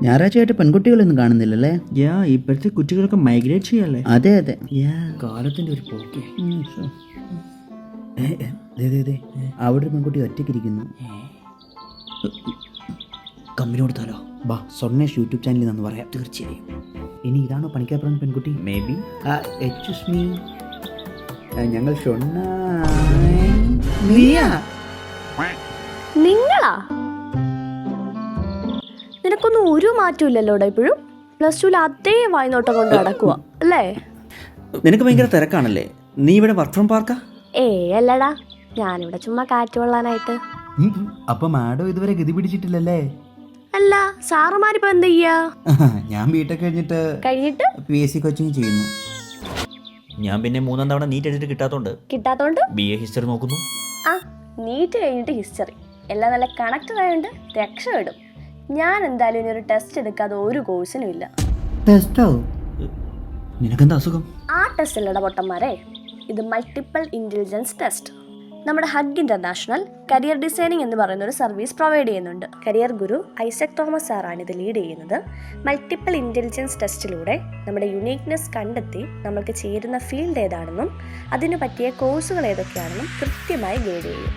ഞായറാഴ്ചയായിട്ട് പെൺകുട്ടികളൊന്നും കാണുന്നില്ലല്ലേ? ഇപ്പോഴത്തെ കുട്ടികളൊക്കെ മൈഗ്രേറ്റ് ചെയ്യല്ലേ? അതെ അതെ. കാലത്തിന്റെ ഒരു പോക്കെ. അവിടെ ഒരു പെൺകുട്ടി ഒറ്റയ്ക്കിരിക്കുന്നു. കമ്പനി കൊടുത്താലോ? ബാ, സ്വർണ്ണേഷ് യൂട്യൂബ് ചാനലിൽ നിന്ന് പറയാം. തീർച്ചയായും. ഇനി ഇതാണോ പണിക്കാപ്പുറം പെൺകുട്ടി? May be. എക്സ്ക്യൂസ് മീ, ഞങ്ങൾ ഷൊണ്ണ. നിങ്ങളാ? നിനക്കൊന്നും ഒരു മാറ്റവും ഇല്ലല്ലോടാ ഇപ്പോഴും. +2 അതേ വായ്നോട്ടം കൊണ്ട് നടക്കുക അല്ലേ? നിനക്ക് ഭയങ്കര തിരക്കാണല്ലേ? നീ ഇവിടെ വർക്ക് ഫ്രം പാർക്കാ? അല്ലടാ, ഞാനിവിടെ ചുമ്മാ കാറ്റ് കൊള്ളാനായിട്ട്. അപ്പൊ മാഡം ഇതുവരെ ഗതി പിടിച്ചിട്ടില്ലല്ലേ? അല്ല, സാറുമാരിപ്പോ എന്ത് ചെയ്യാ? ഞാൻ ബിടെക് കഴിഞ്ഞിട്ട് PSC കോച്ചിങ് ചെയ്യുന്നു. ഞാൻ പിന്നെ 3ാം തവണ നീറ്റ് എഴുതിട്ട് കിട്ടാത്തോണ്ട് BA ഹിസ്റ്ററി നോക്കുന്നു. നീറ്റ് കഴിഞ്ഞിട്ട് ഹിസ്റ്ററി എല്ലാം നല്ല കണക്റ്റഡ് ആയതുകൊണ്ട് രക്ഷപ്പെടും. ഞാൻ എന്തായാലും ഇനി ഒരു ടെസ്റ്റ് എടുക്കാതെ ഒരു കോഴ്സിനും ഇല്ല. ടെസ്റ്റോ? നിനക്കെന്താ അസുഖം? ആ ടെസ്റ്റ് അല്ലടാ പൊട്ടന്മാരെ, ഇത് മൾട്ടിപ്പിൾ ഇന്റലിജൻസ് ടെസ്റ്റ്. നമ്മുടെ ഹഗ് ഇന്റർനാഷണൽ കരിയർ ഡിസൈനിങ് എന്ന് പറയുന്ന ഒരു സർവീസ് പ്രൊവൈഡ് ചെയ്യുന്നുണ്ട്. കരിയർ ഗുരു ഐസക് തോമസ് സാറാണ് ഇത് ലീഡ് ചെയ്യുന്നത്. മൾട്ടിപ്പിൾ ഇന്റലിജൻസ് ടെസ്റ്റിലൂടെ നമ്മുടെ യുണീക്നെസ് കണ്ടെത്തി നമുക്ക് ചേരുന്ന ഫീൽഡ് ഏതാണെന്നും അതിനു പറ്റിയ കോഴ്സുകൾ ഏതൊക്കെയാണെന്നും കൃത്യമായി ഗൈഡ് ചെയ്യും.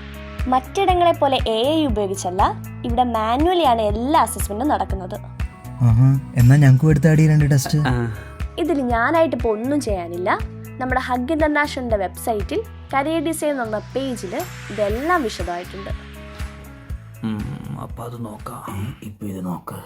മറ്റിടങ്ങളെ പോലെ AI ഉപയോഗിച്ചല്ല, ഇവിടെ മാനുവലിയാണ് എല്ലാ അസസ്മെന്റും നടക്കുന്നത്. എന്നാ ഞങ്ങൾക്ക് എടുത്താടി 2 ടെസ്റ്റ്. ഇതിൽ ഞാനായിട്ട് ഇപ്പോൾ ഒന്നും ചെയ്യാനില്ല. നമ്മുടെ ഹഗ് ഇന്റർനാഷണലിന്റെ വെബ്സൈറ്റിൽ കരിയർ ഡിസൈൻ എന്ന പേജിൽ ഇതെല്ലാം വിശദമായിട്ടുണ്ട്. അപ്പൊ അത് നോക്കാം. ഇപ്പൊ ഇത് നോക്ക്.